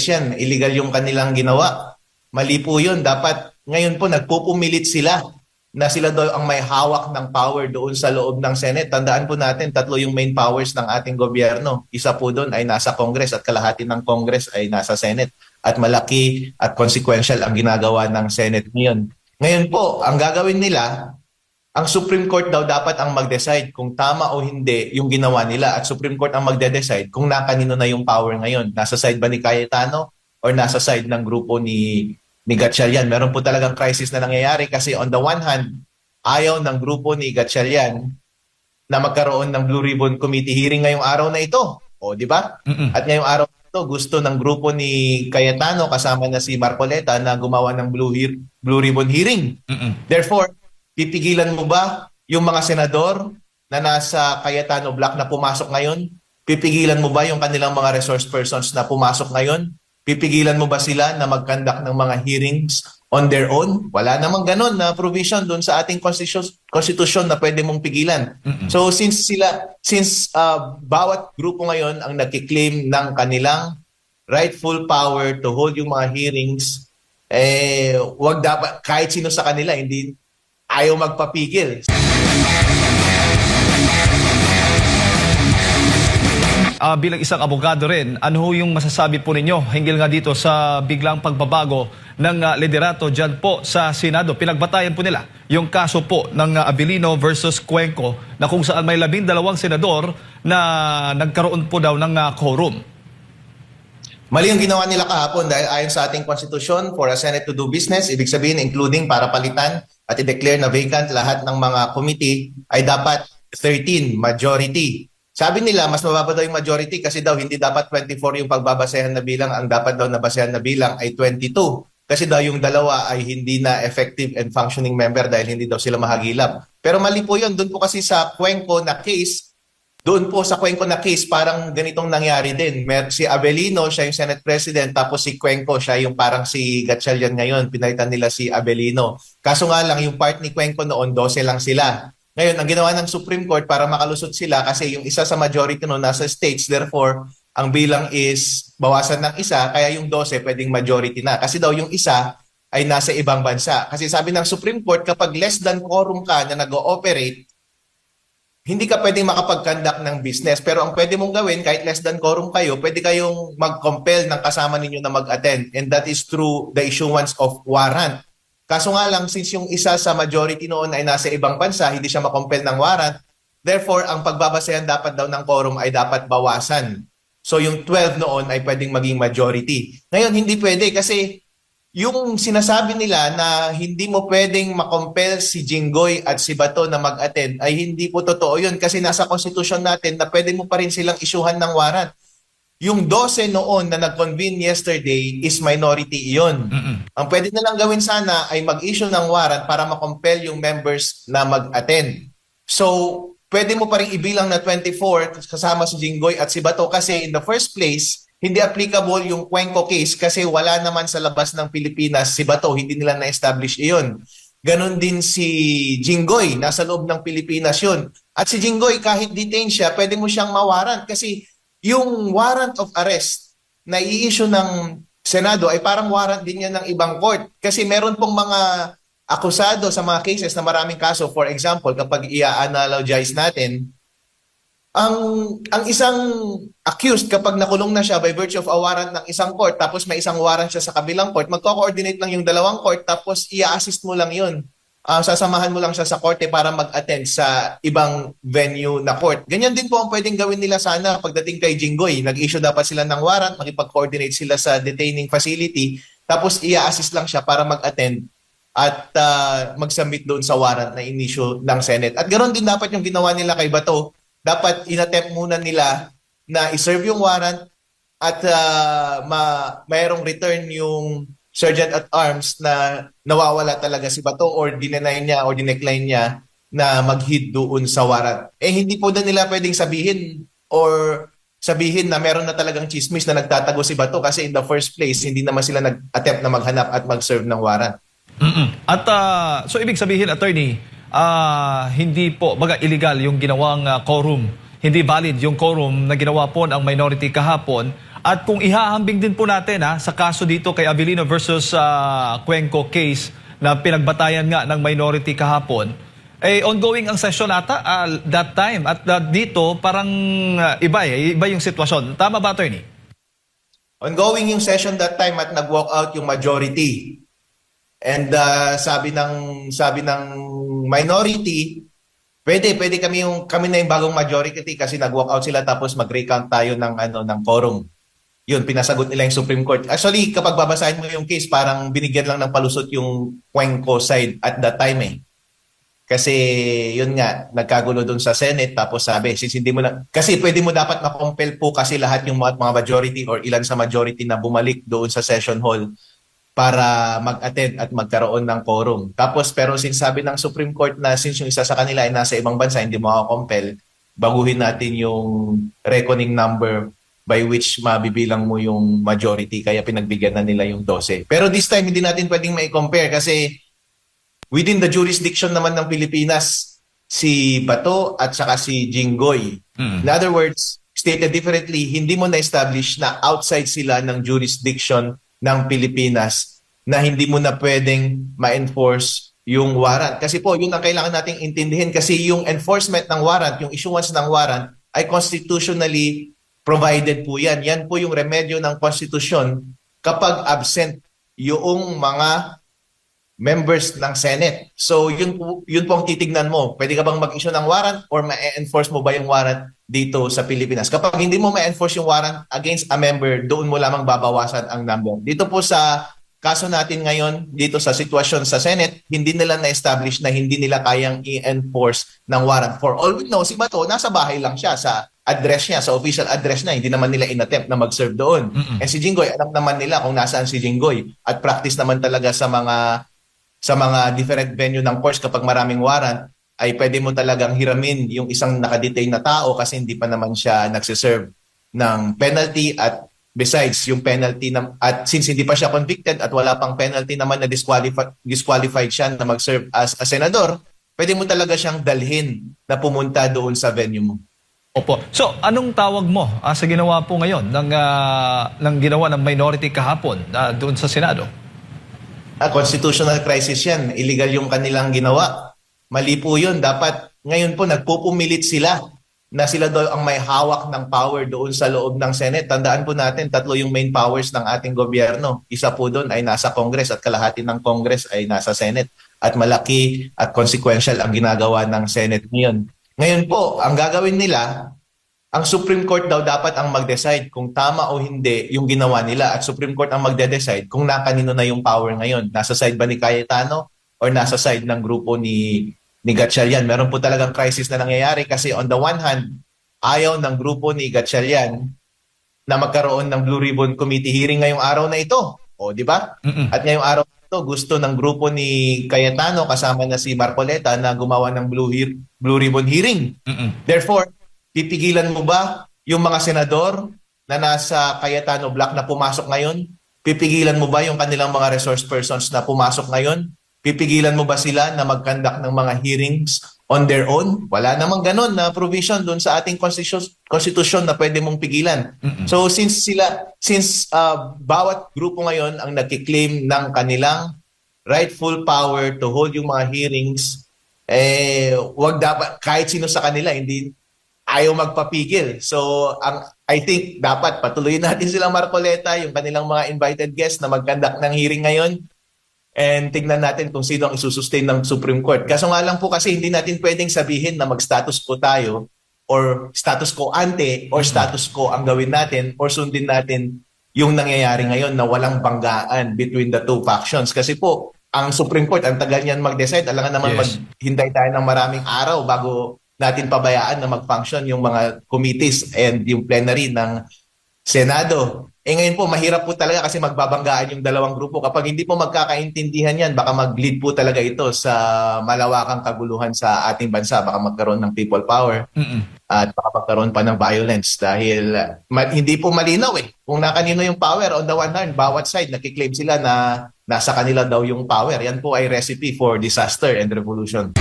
yan. Illegal yung kanilang ginawa. Mali po yun. Dapat ngayon po nagpupumilit sila na sila daw ang may hawak ng power doon sa loob ng Senate. Tandaan po natin, tatlo yung main powers ng ating gobyerno. Isa po doon ay nasa Congress at kalahati ng Congress ay nasa Senate. At malaki at consequential ang ginagawa ng Senate ngayon. Ngayon po, ang gagawin nila, ang Supreme Court daw dapat ang mag-decide kung tama o hindi yung ginawa nila. At Supreme Court ang magde-decide kung nakanino na yung power ngayon. Nasa side ba ni Cayetano or nasa side ng grupo ni Gatchalian? Meron po talagang crisis na nangyayari kasi on the one hand, ayaw ng grupo ni Gatchalian na magkaroon ng Blue Ribbon Committee hearing ngayong araw na ito. O, di ba? At ngayong araw na ito, gusto ng grupo ni Cayetano kasama na si Marcoleta na gumawa ng Blue Ribbon hearing. Therefore, pipigilan mo ba yung mga senador na nasa Cayetano block na pumasok ngayon? Pipigilan mo ba yung kanilang mga resource persons na pumasok ngayon? Pipigilan mo ba sila na mag-conduct ng mga hearings on their own? Wala namang ganon na provision doon sa ating konstitusyon na pwede mong pigilan. So since bawat grupo ngayon ang nagki-claim ng kanilang rightful power to hold yung mga hearings, wag dapat kahit sino sa kanila hindi ayaw magpapigil. Bilang isang abogado rin, ano yung masasabi po ninyo hinggil nga dito sa biglang pagbabago ng liderato dyan po sa Senado? Pinagbatayan po nila yung kaso po ng Abilino versus Cuenco na kung saan may 12 senador na nagkaroon po daw ng quorum. Mali yung ginawa nila kahapon dahil ayon sa ating konstitusyon, for a Senate to do business, ibig sabihin including para palitan at i-declare na vacant lahat ng mga committee ay dapat 13, majority. Sabi nila, mas mababa daw yung majority kasi daw hindi dapat 24 yung pagbabasehan na bilang, ang dapat daw nabasehan na bilang ay 22. Kasi daw yung dalawa ay hindi na effective and functioning member dahil hindi daw sila mahagilap. Pero mali po yun, doon po kasi sa Cuenco na case, parang ganitong nangyari din. Si Abilino, siya yung Senate President, tapos si Cuenco, siya yung parang si Gatchalian ngayon. Pinalitan nila si Abilino. Kaso nga lang, yung part ni Cuenco noon, 12 lang sila. Ngayon, ang ginawa ng Supreme Court para makalusot sila kasi yung isa sa majority noon nasa states, therefore, ang bilang is bawasan ng isa, kaya yung 12 pwedeng majority na. Kasi daw yung isa ay nasa ibang bansa. Kasi sabi ng Supreme Court, kapag less than quorum ka na nag-ooperate, hindi ka pwedeng makapag-conduct ng business. Pero ang pwede mong gawin, kahit less than quorum kayo, pwede kayong mag-compel ng kasama ninyo na mag-attend. And that is through the issuance of warrant. Kaso nga lang, since yung isa sa majority noon ay nasa ibang bansa, hindi siya makompel ng warrant. Therefore, ang pagbabasehan dapat daw ng quorum ay dapat bawasan. So yung 12 noon ay pwedeng maging majority. Ngayon, hindi pwede kasi yung sinasabi nila na hindi mo pwedeng makompel si Jinggoy at si Bato na mag-attend ay hindi po totoo yun kasi nasa konstitusyon natin na pwede mo pa rin silang isyuhan ng warrant. Yung 12 noon na nag-convene yesterday is minority iyon. Ang pwede na lang gawin sana ay mag-issue ng warrant para makompel yung members na mag-attend. So, pwede mo pa rin ibilang na 24 kasama si Jinggoy at si Bato kasi in the first place, hindi applicable yung Cuenco case kasi wala naman sa labas ng Pilipinas si Bato, hindi nila na-establish iyon. Ganon din si Jinggoy, nasa loob ng Pilipinas yun. At si Jinggoy, kahit detain siya, pwede mo siyang mawarrant kasi yung warrant of arrest na i-issue ng Senado ay parang warrant din yan ng ibang court. Kasi meron pong mga akusado sa mga cases na maraming kaso. For example, kapag i-analogize natin, ang isang accused kapag nakulong na siya by virtue of a warrant ng isang court tapos may isang warrant siya sa kabilang court, magko-coordinate lang yung dalawang court tapos i-assist mo lang yun. Sasamahan mo lang siya sa korte para mag-attend sa ibang venue na court. Ganyan din po ang pwedeng gawin nila sana pagdating kay Jinggoy. Nag-issue dapat sila ng warrant, makipag-coordinate sila sa detaining facility, tapos i-assist lang siya para mag-attend at mag-submit doon sa warrant na in-issue ng Senate. At ganoon din dapat yung ginawa nila kay Bato. Dapat in-attempt muna nila na i-serve yung warrant at mayroong return yung Sergeant at Arms na nawawala talaga si Bato or dinenay niya or dinecline niya na mag-hit doon sa warrant. Hindi po na nila pwedeng sabihin na meron na talagang chismis na nagtatago si Bato kasi in the first place, hindi naman sila nag-attempt na maghanap at mag-serve ng warrant. At so ibig sabihin, attorney, hindi po, illegal yung ginawang quorum. Hindi valid yung quorum na ginawa po ng minority kahapon At kung ihahambing din po natin sa kaso dito kay Avellino versus Cuenco case na pinagbatayan nga ng minority kahapon, ongoing ang session ata that time. At dito parang iba yung sitwasyon. Tama ba, attorney? Ongoing yung session that time at nag-walk out yung majority. And sabi ng minority, pwede kami na yung bagong majority kasi nag-walk out sila tapos mag-recount tayo ng quorum. Yun, pinasagot nila yung Supreme Court. Actually, kapag babasahin mo yung case, parang binigyan lang ng palusot yung Cuenco side at that time Kasi yun nga, nagkagulo doon sa Senate tapos sabi, since hindi mo na, kasi pwede mo dapat makompel po kasi lahat yung mga majority or ilan sa majority na bumalik doon sa session hall para mag-attend at magkaroon ng quorum. Tapos pero since sabi ng Supreme Court na since yung isa sa kanila ay nasa ibang bansa, hindi mo makakompel, baguhin natin yung reckoning number by which mabibilang mo yung majority kaya pinagbigyan na nila yung 12. Pero this time hindi natin pwedeng mai-compare kasi within the jurisdiction naman ng Pilipinas, si Bato at saka si Jinggoy. In other words, stated differently, hindi mo na-establish na outside sila ng jurisdiction ng Pilipinas na hindi mo na pwedeng ma-enforce yung warrant. Kasi po, yun ang kailangan nating intindihin kasi yung enforcement ng warrant, yung issuance ng warrant ay constitutionally provided po yan. Yan po yung remedyo ng konstitusyon kapag absent yung mga members ng Senate. So yun po ang titignan mo. Pwede ka bang mag-issue ng warrant or ma-enforce mo ba yung warrant dito sa Pilipinas? Kapag hindi mo ma-enforce yung warrant against a member, doon mo lamang babawasan ang number. Dito po sa kaso natin ngayon, dito sa sitwasyon sa Senate, hindi nila na-establish na hindi nila kayang i-enforce ng warrant. For all we know, si Bato, nasa bahay lang siya sa address niya, sa official address niya, hindi naman nila inattempt na mag-serve doon. And si Jinggoy, alam naman nila kung nasaan si Jinggoy. At practice naman talaga sa mga different venue ng course kapag maraming warrant, ay pwede mo talagang hiramin yung isang nakadetain na tao kasi hindi pa naman siya nagsiserve ng penalty at besides yung penalty at since hindi pa siya convicted at wala pang penalty naman na disqualified siya na mag-serve as a senador, pwede mo talaga siyang dalhin na pumunta doon sa venue mo. Opo. So, anong tawag mo sa ginawa po ngayon ng ginawa ng minority kahapon doon sa Senado? Constitutional crisis yan. Illegal yung kanilang ginawa. Mali po yun. Dapat ngayon po nagpupumilit sila na sila daw ang may hawak ng power doon sa loob ng Senate. Tandaan po natin, 3 yung main powers ng ating gobyerno. Isa po doon ay nasa Congress at kalahati ng Congress ay nasa Senate. At malaki at consequential ang ginagawa ng Senate ngayon. Ngayon po, ang gagawin nila, ang Supreme Court daw dapat ang mag-decide kung tama o hindi yung ginawa nila at Supreme Court ang magde-decide kung nakanino na yung power ngayon. Nasa side ba ni Cayetano or nasa side ng grupo ni Gatchalian? Meron po talagang crisis na nangyayari kasi on the one hand, ayaw ng grupo ni Gatchalian na magkaroon ng Blue Ribbon Committee hearing ngayong araw na ito. O, di ba? At ngayong araw na ito, gusto ng grupo ni Cayetano kasama na si Marcoleta na gumawa ng Blue Ribbon hearing. Therefore, pipigilan mo ba yung mga senador na nasa Cayetano block na pumasok ngayon? Pipigilan mo ba yung kanilang mga resource persons na pumasok ngayon? Pipigilan mo ba sila na mag-conduct ng mga hearings on their own? Wala namang ganon na provision doon sa ating konstitusyon na pwede mong pigilan. So since bawat grupo ngayon ang nagkiklaim ng kanilang rightful power to hold yung mga hearings, wag dapat kahit sino sa kanila hindi ayaw magpapigil. So, I think dapat patuloyin natin silang Marcoleta, yung kanilang mga invited guests na mag-conduct ng hearing ngayon and tignan natin kung sino ang isusustain ng Supreme Court. Kaso nga lang po kasi hindi natin pwedeng sabihin na mag-status quo tayo or status quo ante or status quo ang gawin natin or sundin natin yung nangyayari ngayon na walang banggaan between the two factions. Kasi po, ang Supreme Court, ang tagal niyan mag-decide, alangan naman maghintay tayo ng maraming araw bago natin pabayaan na mag-function yung mga committees and yung plenary ng Senado. Ngayon po, mahirap po talaga kasi magbabanggaan yung dalawang grupo. Kapag hindi po magkakaintindihan yan, baka mag-lead po talaga ito sa malawakang kaguluhan sa ating bansa. Baka magkaroon ng people power at baka magkaroon pa ng violence dahil hindi po malinaw kung nakanino yung power. On the one hand, bawat side nakiklaim sila na nasa kanila daw yung power. Yan po ay recipe for disaster and revolution.